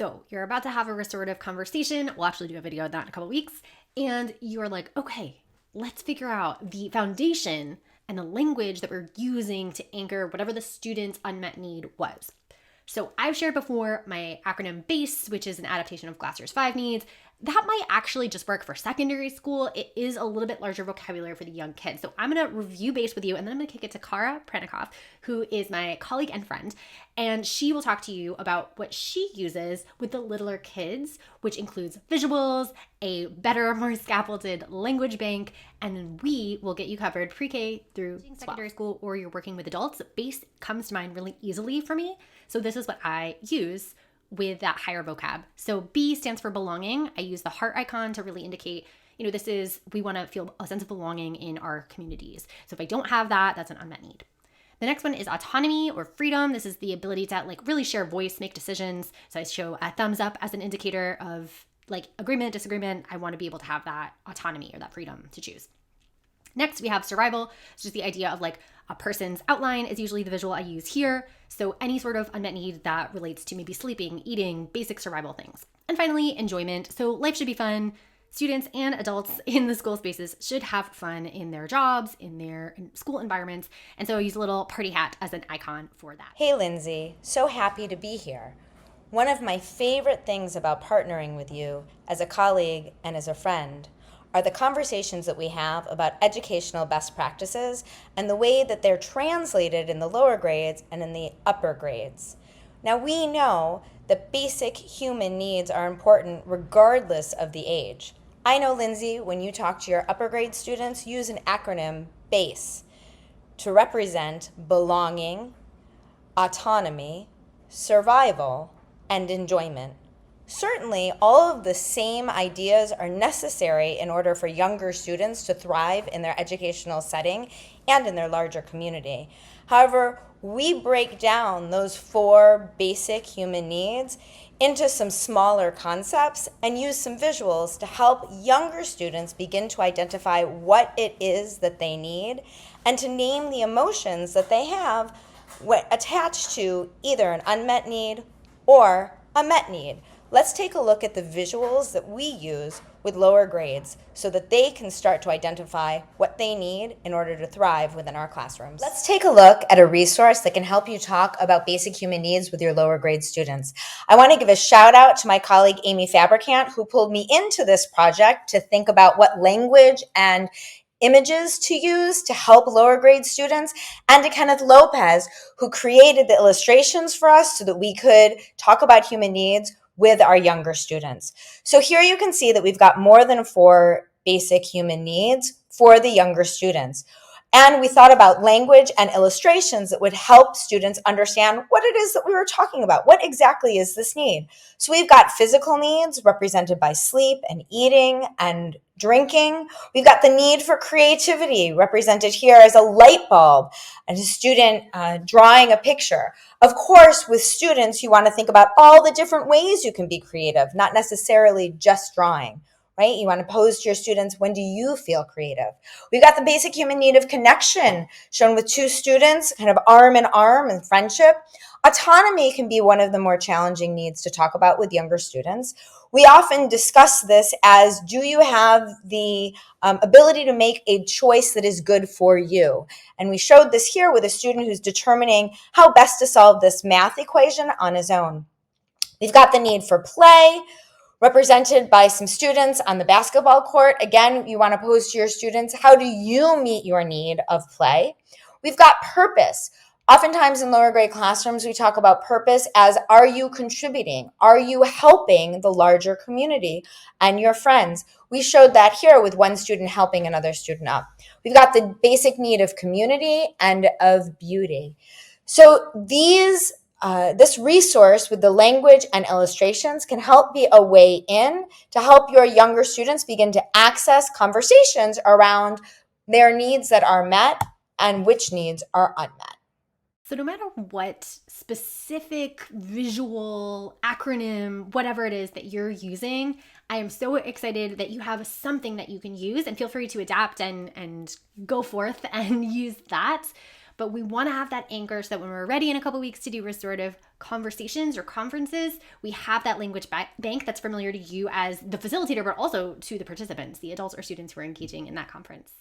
So you're about to have a restorative conversation. We'll actually do a video on that in a couple weeks. And you're like, okay, let's figure out the foundation and the language that we're using to anchor whatever the student's unmet need was. So I've shared before my acronym BASE, which is an adaptation of Glasser's 5 needs. That might actually just work for secondary school. It is a little bit larger vocabulary for the young kids. So I'm going to review BASE with you, and then I'm going to kick it to Kara Pranikoff, who is my colleague and friend. And she will talk to you about what she uses with the littler kids, which includes visuals, a better, more scaffolded language bank, and then we will get you covered pre-K through secondary school, or you're working with adults. BASE comes to mind really easily for me. So this is what I use with that higher vocab. So B stands for belonging. I use the heart icon to really indicate, we want to feel a sense of belonging in our communities. So if I don't have that, that's an unmet need. The next one is autonomy or freedom. This is the ability to really share voice, make decisions. So I show a thumbs up as an indicator of agreement, disagreement. I want to be able to have that autonomy or that freedom to choose. Next, we have survival. It's just the idea of a person's outline is usually the visual I use here. So any sort of unmet need that relates to maybe sleeping, eating, basic survival things. And finally, enjoyment. So life should be fun. Students and adults in the school spaces should have fun in their jobs, in their school environments. And so I use a little party hat as an icon for that. Hey, Lindsay. So happy to be here. One of my favorite things about partnering with you as a colleague and as a friend are the conversations that we have about educational best practices and the way that they're translated in the lower grades and in the upper grades. Now, we know that basic human needs are important regardless of the age. I know, Lindsay, when you talk to your upper grade students, use an acronym BASE to represent belonging, autonomy, survival, and enjoyment. Certainly, all of the same ideas are necessary in order for younger students to thrive in their educational setting and in their larger community. However, we break down those 4 basic human needs into some smaller concepts and use some visuals to help younger students begin to identify what it is that they need and to name the emotions that they have attached to either an unmet need or a met need. Let's take a look at the visuals that we use with lower grades so that they can start to identify what they need in order to thrive within our classrooms. Let's take a look at a resource that can help you talk about basic human needs with your lower grade students. I want to give a shout out to my colleague Amy Fabricant, who pulled me into this project to think about what language and images to use to help lower grade students, and to Kenneth Lopez, who created the illustrations for us so that we could talk about human needs with our younger students. So here you can see that we've got more than 4 basic human needs for the younger students. And we thought about language and illustrations that would help students understand what it is that we were talking about. What exactly is this need? So we've got physical needs represented by sleep and eating and drinking. We've got the need for creativity represented here as a light bulb and a student drawing a picture. Of course, with students, you want to think about all the different ways you can be creative, not necessarily just drawing. Right? You want to pose to your students, when do you feel creative? We've got the basic human need of connection shown with 2 students, kind of arm in arm in friendship. Autonomy can be one of the more challenging needs to talk about with younger students. We often discuss this as, do you have the ability to make a choice that is good for you? And we showed this here with a student who's determining how best to solve this math equation on his own. We've got the need for play, represented by some students on the basketball court. Again, you want to pose to your students, how do you meet your need of play? We've got purpose. Oftentimes in lower grade classrooms, we talk about purpose as, are you contributing? Are you helping the larger community and your friends? We showed that here with one student helping another student up. We've got the basic need of community and of beauty. So this resource with the language and illustrations can help be a way in to help your younger students begin to access conversations around their needs that are met and which needs are unmet. So no matter what specific visual acronym, whatever it is that you're using, I am so excited that you have something that you can use, and feel free to adapt and go forth and use that. but we want to have that anchor so that when we're ready in a couple weeks to do restorative conversations or conferences, we have that language bank that's familiar to you as the facilitator, but also to the participants, the adults or students who are engaging in that conference.